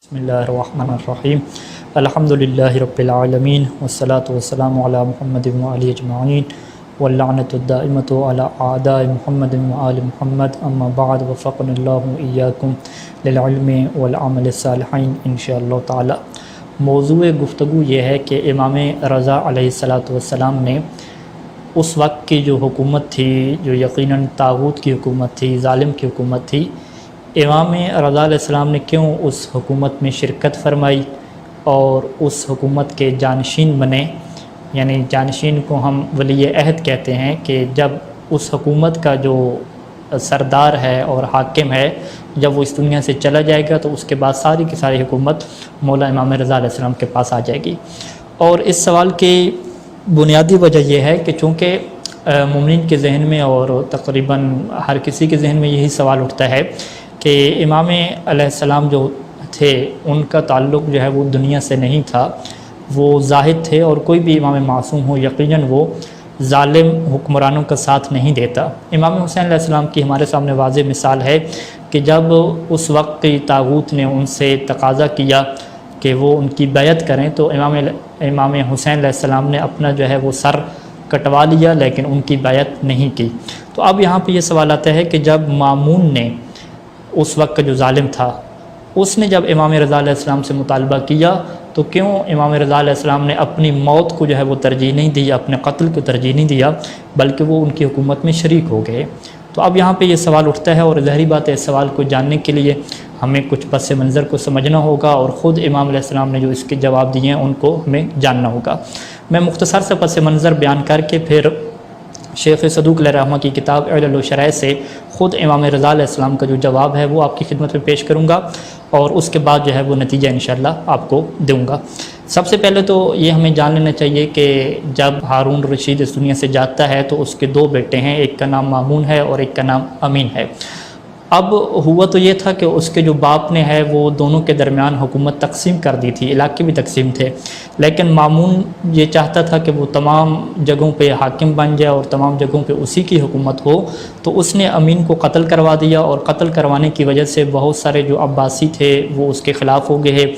بسم اللہ الرحمن الرحیم الحمدللہ رب العالمین والصلاة والسلام علی محمد وعلی اجمعین واللعنۃ الدائمۃ علی اعداء محمد وآل محمد اما بعد وفقنا اللہ ایاکم للعلم والعمل الصالحین انشاءاللہ تعالی۔ موضوع گفتگو یہ ہے کہ امام رضا علیہ السلام نے اس وقت کی جو حکومت تھی، جو یقیناً طاغوت کی حکومت تھی، ظالم کی حکومت تھی، امام رضا علیہ السلام نے کیوں اس حکومت میں شرکت فرمائی اور اس حکومت کے جانشین بنے۔ یعنی جانشین کو ہم ولی عہد کہتے ہیں کہ جب اس حکومت کا جو سردار ہے اور حاکم ہے، جب وہ اس دنیا سے چلا جائے گا تو اس کے بعد ساری کی ساری حکومت مولا امام رضا علیہ السلام کے پاس آ جائے گی۔ اور اس سوال کی بنیادی وجہ یہ ہے کہ چونکہ مومنین کے ذہن میں اور تقریباً ہر کسی کے ذہن میں یہی سوال اٹھتا ہے کہ امام علیہ السلام جو تھے ان کا تعلق جو ہے وہ دنیا سے نہیں تھا، وہ زاہد تھے، اور کوئی بھی امام معصوم ہو یقیناً وہ ظالم حکمرانوں کا ساتھ نہیں دیتا۔ امام حسین علیہ السلام کی ہمارے سامنے واضح مثال ہے کہ جب اس وقت کی طاغوت نے ان سے تقاضا کیا کہ وہ ان کی بیعت کریں تو امام حسین علیہ السلام نے اپنا جو ہے وہ سر کٹوا لیا، لیکن ان کی بیعت نہیں کی۔ تو اب یہاں پہ یہ سوال آتا ہے کہ جب مامون نے، اس وقت کا جو ظالم تھا، اس نے جب امام رضا علیہ السلام سے مطالبہ کیا تو کیوں امام رضا علیہ السلام نے اپنی موت کو جو ہے وہ ترجیح نہیں دی، اپنے قتل کو ترجیح نہیں دیا، بلکہ وہ ان کی حکومت میں شریک ہو گئے۔ تو اب یہاں پہ یہ سوال اٹھتا ہے، اور ظاہری بات ہے اس سوال کو جاننے کے لیے ہمیں کچھ پس منظر کو سمجھنا ہوگا، اور خود امام علیہ السلام نے جو اس کے جواب دیے ہیں ان کو ہمیں جاننا ہوگا۔ میں مختصر سے پس منظر بیان کر کے پھر شیخ صدوق علیہ رحمہ کی کتاب علل و شرائع سے خود امام رضا علیہ السلام کا جو جواب ہے وہ آپ کی خدمت میں پیش کروں گا، اور اس کے بعد جو ہے وہ نتیجہ انشاءاللہ آپ کو دوں گا۔ سب سے پہلے تو یہ ہمیں جان لینا چاہیے کہ جب ہارون رشید اس دنیا سے جاتا ہے تو اس کے دو بیٹے ہیں، ایک کا نام مامون ہے اور ایک کا نام امین ہے۔ اب ہوا تو یہ تھا کہ اس کے جو باپ نے ہے وہ دونوں کے درمیان حکومت تقسیم کر دی تھی، علاقے بھی تقسیم تھے، لیکن مامون یہ چاہتا تھا کہ وہ تمام جگہوں پہ حاکم بن جائے اور تمام جگہوں پہ اسی کی حکومت ہو، تو اس نے امین کو قتل کروا دیا، اور قتل کروانے کی وجہ سے بہت سارے جو عباسی تھے وہ اس کے خلاف ہو گئے،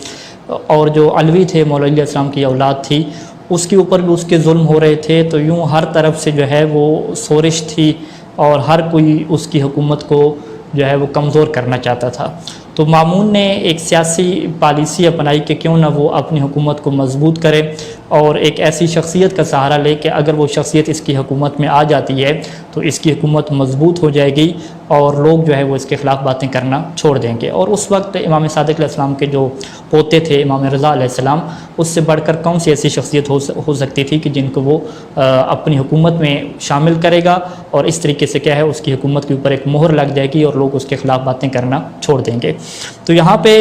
اور جو علوی تھے، مولا علیہ السلام کی اولاد تھی، اس کے اوپر بھی اس کے ظلم ہو رہے تھے۔ تو یوں ہر طرف سے جو ہے وہ سورش تھی، اور ہر کوئی اس کی حکومت کو جو ہے وہ کمزور کرنا چاہتا تھا۔ تو مامون نے ایک سیاسی پالیسی اپنائی کہ کیوں نہ وہ اپنی حکومت کو مضبوط کرے، اور ایک ایسی شخصیت کا سہارا لے کہ اگر وہ شخصیت اس کی حکومت میں آ جاتی ہے تو اس کی حکومت مضبوط ہو جائے گی، اور لوگ جو ہے وہ اس کے خلاف باتیں کرنا چھوڑ دیں گے۔ اور اس وقت امام صادق علیہ السلام کے جو پوتے تھے امام رضا علیہ السلام، اس سے بڑھ کر کون سی ایسی شخصیت ہو سکتی تھی کہ جن کو وہ اپنی حکومت میں شامل کرے گا، اور اس طریقے سے کیا ہے اس کی حکومت کے اوپر ایک مہر لگ جائے گی اور لوگ اس کے خلاف باتیں کرنا چھوڑ دیں گے۔ تو یہاں پہ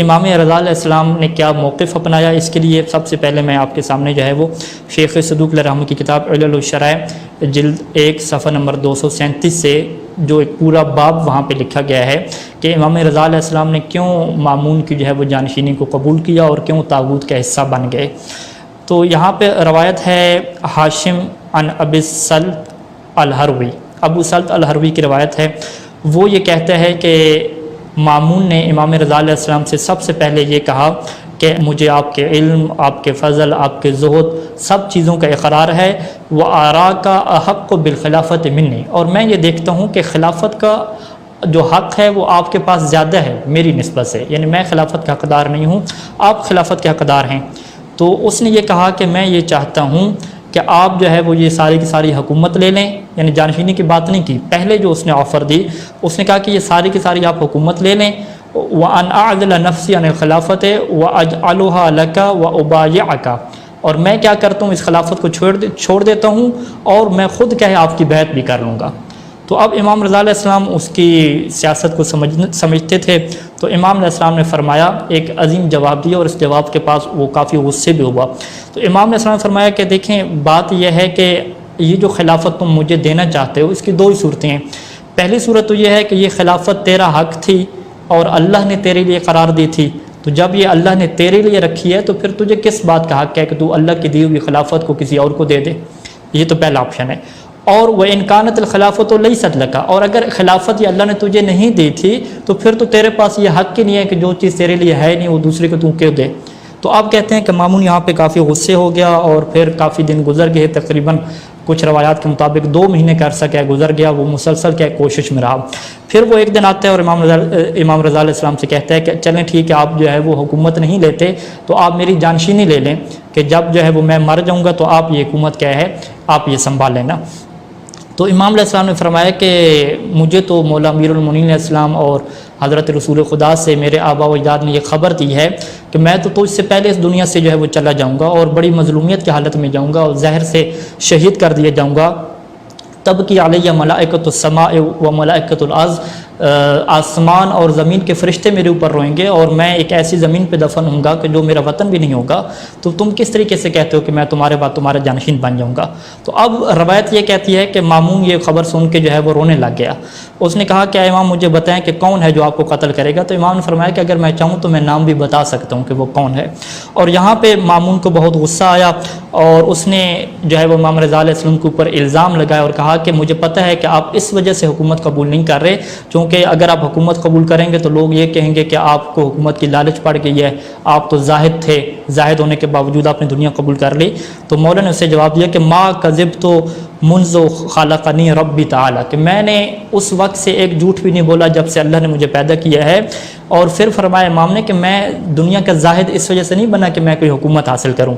امام رضا علیہ السلام نے کیا موقف اپنایا، اس کے لیے سب سے پہلے میں آپ کے سامنے جو ہے وہ شیخ صدوق علیہ رحمہ کی کتاب علل و شرائع جلد 1 صفحہ نمبر 237 سے جو ایک پورا باب وہاں پہ لکھا گیا ہے کہ امام رضا علیہ السلام نے کیوں مامون کی جو ہے وہ جانشینی کو قبول کیا اور کیوں طاغوت کا حصہ بن گئے۔ تو یہاں پہ روایت ہے ہاشم عن ابی سلط الہروی، ابو سلط الہروی کی روایت ہے، وہ یہ کہتا ہے کہ مامون نے امام رضا علیہ السلام سے سب سے پہلے یہ کہا کہ مجھے آپ کے علم، آپ کے فضل، آپ کے زہد، سب چیزوں کا اقرار ہے، وَآرَاكَ أَحَقُّ بِالْخِلَافَةِ مِنِّي، اور میں یہ دیکھتا ہوں کہ خلافت کا جو حق ہے وہ آپ کے پاس زیادہ ہے میری نسبت سے، یعنی میں خلافت کا حقدار نہیں ہوں، آپ خلافت کے حقدار ہیں۔ تو اس نے یہ کہا کہ میں یہ چاہتا ہوں کہ آپ جو ہے وہ یہ ساری کی ساری حکومت لے لیں، یعنی جانشینی کی بات نہیں کی، پہلے جو اس نے آفر دی اس نے کہا کہ یہ ساری کی ساری آپ حکومت لے لیں، وَأَنْ أَعْزِلَ نَفْسِي عَنِ الْخِلَافَةِ وَأَجْعَلُهَا لَكَ وَأُبَايِعَكَ، اور میں کیا کرتا ہوں اس خلافت کو چھوڑ دیتا ہوں، اور میں خود کیا ہے آپ کی بیعت بھی کر لوں گا۔ تو اب امام رضا علیہ السلام اس کی سیاست کو سمجھتے تھے، تو امام علیہ السلام نے فرمایا، ایک عظیم جواب دیا، اور اس جواب کے پاس وہ کافی غصے بھی ہوا۔ تو امام علیہ السلام نے فرمایا کہ دیکھیں بات یہ ہے کہ یہ جو خلافت تم مجھے دینا چاہتے ہو اس کی دو ہی صورتیں ہیں۔ پہلی صورت تو یہ ہے کہ یہ خلافت تیرا حق تھی اور اللہ نے تیرے لیے قرار دی تھی، تو جب یہ اللہ نے تیرے لیے رکھی ہے تو پھر تجھے کس بات کا حق ہے کہ تو اللہ کی دی ہوئی خلافت کو کسی اور کو دے دے، یہ تو پہلا آپشن ہے۔ اور وہ انکانت الخلافت لیست لک، اور اگر خلافت یہ اللہ نے تجھے نہیں دی تھی تو پھر تو تیرے پاس یہ حق ہی نہیں ہے کہ جو چیز تیرے لیے ہے نہیں وہ دوسرے کو تو کیوں دے۔ تو آپ کہتے ہیں کہ مامون یہاں پہ کافی غصے ہو گیا اور پھر کافی دن گزر گئے، تقریباً کچھ روایات کے مطابق 2 مہینے کا عرصہ کیا گزر گیا، وہ مسلسل کیا کوشش میں رہا۔ پھر وہ ایک دن آتا ہے اور امام رضا علیہ السلام سے کہتا ہے کہ چلیں ٹھیک ہے، آپ جو ہے وہ حکومت نہیں لیتے تو آپ میری جانشینی لے لیں کہ جب جو ہے وہ میں مر جاؤں گا تو آپ یہ حکومت کیا ہے آپ یہ سنبھال لینا۔ تو امام علیہ السلام نے فرمایا کہ مجھے تو مولا امیر المومنین علیہ السلام اور حضرت رسول خدا سے میرے آبا و اجداد نے یہ خبر دی ہے کہ میں تو تجھ سے پہلے اس دنیا سے جو ہے وہ چلا جاؤں گا اور بڑی مظلومیت کی حالت میں جاؤں گا اور زہر سے شہید کر دیا جاؤں گا۔ تب کی علیہ ملائکۃ السماء و ملائکۃ الارض، آسمان اور زمین کے فرشتے میرے اوپر روئیں گے اور میں ایک ایسی زمین پہ دفن ہوں گا کہ جو میرا وطن بھی نہیں ہوگا، تو تم کس طریقے سے کہتے ہو کہ میں تمہارے بعد تمہارا جانشین بن جاؤں گا؟ تو اب روایت یہ کہتی ہے کہ مامون یہ خبر سن کے جو ہے وہ رونے لگ گیا۔ اس نے کہا کہ امام مجھے بتائیں کہ کون ہے جو آپ کو قتل کرے گا؟ تو امام نے فرمایا کہ اگر میں چاہوں تو میں نام بھی بتا سکتا ہوں کہ وہ کون ہے۔ اور یہاں پہ مامون کو بہت غصہ آیا اور اس نے جو ہے وہ امام رضا علیہ السلام کے اوپر الزام لگایا اور کہا کہ مجھے پتہ ہے کہ آپ اس وجہ سے حکومت قبول نہیں کر رہے، چونکہ اگر آپ حکومت قبول کریں گے تو لوگ یہ کہیں گے کہ آپ کو حکومت کی لالچ پڑ گئی ہے، آپ تو زاہد تھے، زاہد ہونے کے باوجود آپ نے دنیا قبول کر لی۔ تو مولا نے اسے جواب دیا کہ ما کذبت منذ خلقنی ربی تعالی، کہ میں نے اس وقت سے ایک جھوٹ بھی نہیں بولا جب سے اللہ نے مجھے پیدا کیا ہے۔ اور پھر فرمایا امام نے کہ میں دنیا کا زاہد اس وجہ سے نہیں بنا کہ میں کوئی حکومت حاصل کروں۔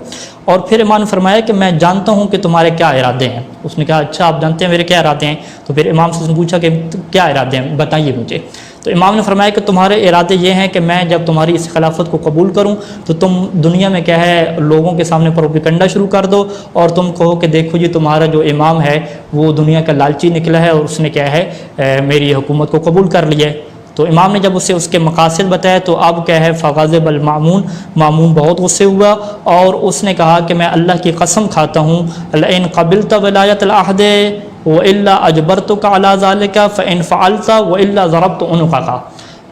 اور پھر امام نے فرمایا کہ میں جانتا ہوں کہ تمہارے کیا ارادے ہیں۔ اس نے کہا اچھا آپ جانتے ہیں میرے کیا ارادے ہیں؟ تو پھر امام سے اس نے پوچھا کہ کیا ارادے ہیں بتائیے مجھے۔ تو امام نے فرمایا کہ تمہارے ارادے یہ ہیں کہ میں جب تمہاری اس خلافت کو قبول کروں تو تم دنیا میں کیا ہے لوگوں کے سامنے پروپیگنڈا شروع کر دو اور تم کہو کہ دیکھو جی تمہارا جو امام ہے وہ دنیا کا لالچی نکلا ہے اور اس نے کیا ہے میری حکومت کو قبول کر لیا ہے۔ تو امام نے جب اسے اس کے مقاصد بتایا تو اب کیا ہے فغضب المامون، مامون بہت غصے ہوا اور اس نے کہا کہ میں اللہ کی قسم کھاتا ہوں لئن قبلت ولایت العہد وإلا أجبرتك على ذلك فإن فعلت وإلا ضربت عنقك،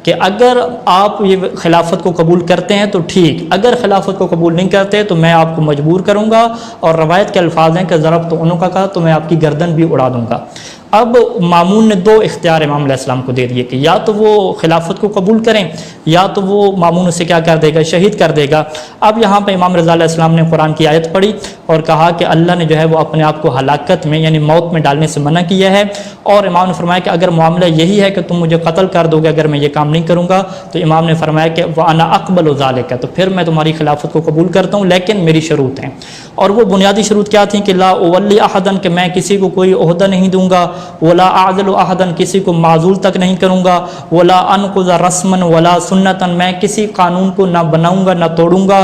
کہ اگر آپ یہ خلافت کو قبول کرتے ہیں تو ٹھیک، اگر خلافت کو قبول نہیں کرتے تو میں آپ کو مجبور کروں گا، اور روایت کے الفاظ ہیں کہ ضربت عنقك، تو میں آپ کی گردن بھی اڑا دوں گا۔ اب مامون نے 2 اختیار امام علیہ السلام کو دے دیے کہ یا تو وہ خلافت کو قبول کریں یا تو وہ مامون اسے کیا کر دے گا شہید کر دے گا۔ اب یہاں پہ امام رضا علیہ السلام نے قرآن کی آیت پڑھی اور کہا کہ اللہ نے جو ہے وہ اپنے آپ کو ہلاکت میں یعنی موت میں ڈالنے سے منع کیا ہے، اور امام نے فرمایا کہ اگر معاملہ یہی ہے کہ تم مجھے قتل کر دو گے اگر میں یہ کام نہیں کروں گا، تو امام نے فرمایا کہ وَأَنَا أَقْبَلُ ذَلِكَ، تو پھر میں تمہاری خلافت کو قبول کرتا ہوں لیکن میری شروط ہیں۔ اور وہ بنیادی شروط کیا تھیں کہ لا اولی احدن، کہ میں کسی کو کوئی عہدہ نہیں دوں گا، ولا اعزل احدن، کسی کو معزول تک نہیں کروں گا، ولا انقض رسما ولا سنتا، میں کسی قانون کو نہ بناؤں گا نہ توڑوں گا،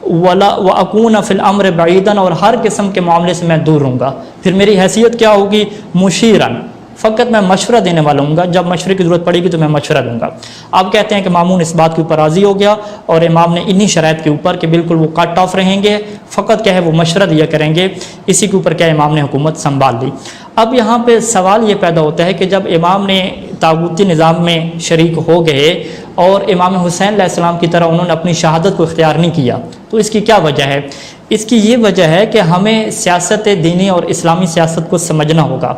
ولا واکون فی الامر بعیدا، اور ہر قسم کے معاملے سے میں دور رہوں گا۔ پھر میری حیثیت کیا ہوگی؟ مشیرن، فقط میں مشورہ دینے والا ہوں گا، جب مشورے کی ضرورت پڑے گی تو میں مشورہ دوں گا۔ آپ کہتے ہیں کہ مامون اس بات کے اوپر راضی ہو گیا اور امام نے انہی شرائط کے اوپر کہ بالکل وہ کٹ آف رہیں گے، فقط کیا ہے وہ مشورہ دیا کریں گے، اسی کے اوپر کیا امام نے حکومت سنبھال لی۔ اب یہاں پہ سوال یہ پیدا ہوتا ہے کہ جب امام نے طاغوتی نظام میں شریک ہو گئے اور امام حسین علیہ السلام کی طرح انہوں نے اپنی شہادت کو اختیار نہیں کیا، تو اس کی کیا وجہ ہے؟ اس کی یہ وجہ ہے کہ ہمیں سیاست دینی اور اسلامی سیاست کو سمجھنا ہوگا۔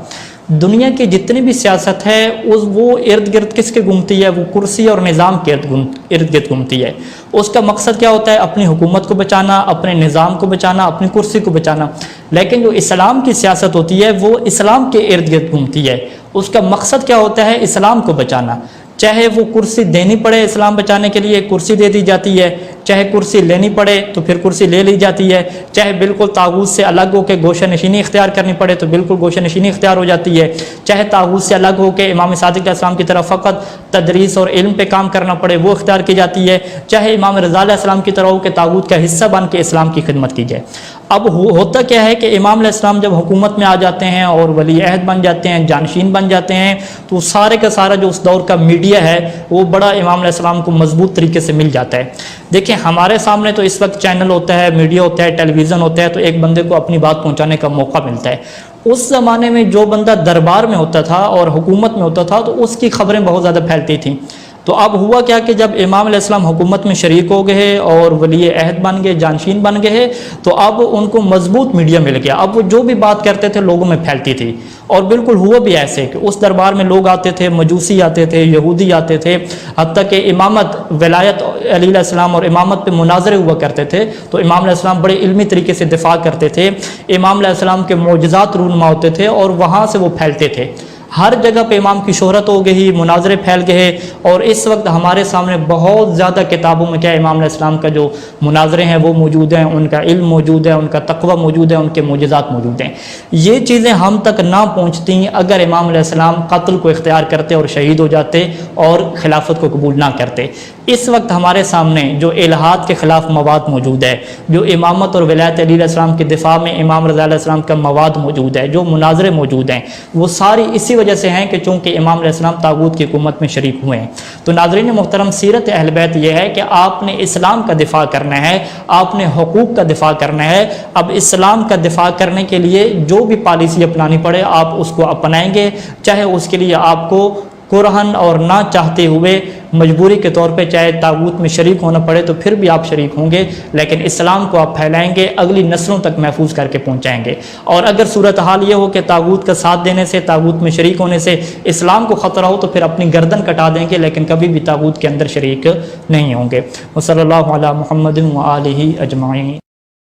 دنیا کی جتنی بھی سیاست ہے وہ ارد گرد کس کے گھومتی ہے؟ وہ کرسی اور نظام کے ارد گرد گھومتی ہے۔ اس کا مقصد کیا ہوتا ہے؟ اپنی حکومت کو بچانا، اپنے نظام کو بچانا، اپنی کرسی کو بچانا۔ لیکن جو اسلام کی سیاست ہوتی ہے وہ اسلام کے ارد گرد گھومتی ہے۔ اس کا مقصد کیا ہوتا ہے؟ اسلام کو بچانا۔ چاہے وہ کرسی دینی پڑے اسلام بچانے کے لیے کرسی دے دی جاتی ہے، چاہے کرسی لینی پڑے تو پھر کرسی لے لی جاتی ہے، چاہے بالکل طاغوت سے الگ ہو کے گوشہ نشینی اختیار کرنی پڑے تو بالکل گوشہ نشینی اختیار ہو جاتی ہے، چاہے طاغوت سے الگ ہو کے امام صادق علیہ السلام کی طرف فقط تدریس اور علم پہ کام کرنا پڑے وہ اختیار کی جاتی ہے، چاہے امام رضا علیہ السلام کی طرح ہو کہ طاغوت کا حصہ بن کے اسلام کی خدمت کی جائے۔ اب ہوتا کیا ہے کہ امام علیہ السلام جب حکومت میں آ جاتے ہیں اور ولی عہد بن جاتے ہیں، جانشین بن جاتے ہیں، تو سارے کا سارا جو اس دور کا میڈیا ہے وہ بڑا امام علیہ السلام کو مضبوط طریقے سے مل جاتا ہے۔ دیکھیں ہمارے سامنے تو اس وقت چینل ہوتا ہے، میڈیا ہوتا ہے، ٹیلی ویژن ہوتا ہے، تو ایک بندے کو اپنی بات پہنچانے کا موقع ملتا ہے۔ اس زمانے میں جو بندہ دربار میں ہوتا تھا اور حکومت میں ہوتا تھا تو اس کی خبریں بہت زیادہ پھیلتی تھیں۔ تو اب ہوا کیا کہ جب امام علیہ السلام حکومت میں شریک ہو گئے اور ولی عہد بن گئے، جانشین بن گئے، تو اب ان کو مضبوط میڈیا مل گیا، اب وہ جو بھی بات کرتے تھے لوگوں میں پھیلتی تھی۔ اور بالکل ہوا بھی ایسے کہ اس دربار میں لوگ آتے تھے، مجوسی آتے تھے، یہودی آتے تھے، حتیٰ کہ امامت، ولایت علی علیہ السلام اور امامت پہ مناظرے ہوا کرتے تھے، تو امام علیہ السلام بڑے علمی طریقے سے دفاع کرتے تھے، امام علیہ السلام کے معجزات رونما ہوتے تھے اور وہاں سے وہ پھیلتے تھے۔ ہر جگہ پہ امام کی شہرت ہو گئی، مناظرے پھیل گئے، اور اس وقت ہمارے سامنے بہت زیادہ کتابوں میں کیا امام علیہ السلام کا جو مناظرے ہیں وہ موجود ہیں، ان کا علم موجود ہے، ان کا تقوی موجود ہے، ان کے معجزات موجود ہیں۔ یہ چیزیں ہم تک نہ پہنچتی اگر امام علیہ السلام قتل کو اختیار کرتے اور شہید ہو جاتے اور خلافت کو قبول نہ کرتے۔ اس وقت ہمارے سامنے جو الہاد کے خلاف مواد موجود ہے، جو امامت اور ولایت علی علیہ السلام کے دفاع میں امام رضا علیہ السلام کا مواد موجود ہے، جو مناظرے موجود ہیں، وہ ساری اسی وجہ سے ہیں کہ چونکہ امام علیہ السلام طاغوت کی حکومت میں شریک ہوئے ہیں۔ تو ناظرین محترم، سیرت اہل بیت یہ ہے کہ آپ نے اسلام کا دفاع کرنا ہے، آپ نے حقوق کا دفاع کرنا ہے۔ اب اسلام کا دفاع کرنے کے لیے جو بھی پالیسی اپنانی پڑے آپ اس کو اپنائیں گے، چاہے اس کے لیے آپ کو کرہن اور نہ چاہتے ہوئے مجبوری کے طور پہ چاہے طاغوت میں شریک ہونا پڑے تو پھر بھی آپ شریک ہوں گے، لیکن اسلام کو آپ پھیلائیں گے، اگلی نسلوں تک محفوظ کر کے پہنچائیں گے۔ اور اگر صورتحال یہ ہو کہ طاغوت کا ساتھ دینے سے، طاغوت میں شریک ہونے سے اسلام کو خطرہ ہو تو پھر اپنی گردن کٹا دیں گے، لیکن کبھی بھی طاغوت کے اندر شریک نہیں ہوں گے۔ وصلی اللہ علی محمد و آلہ اجمعین۔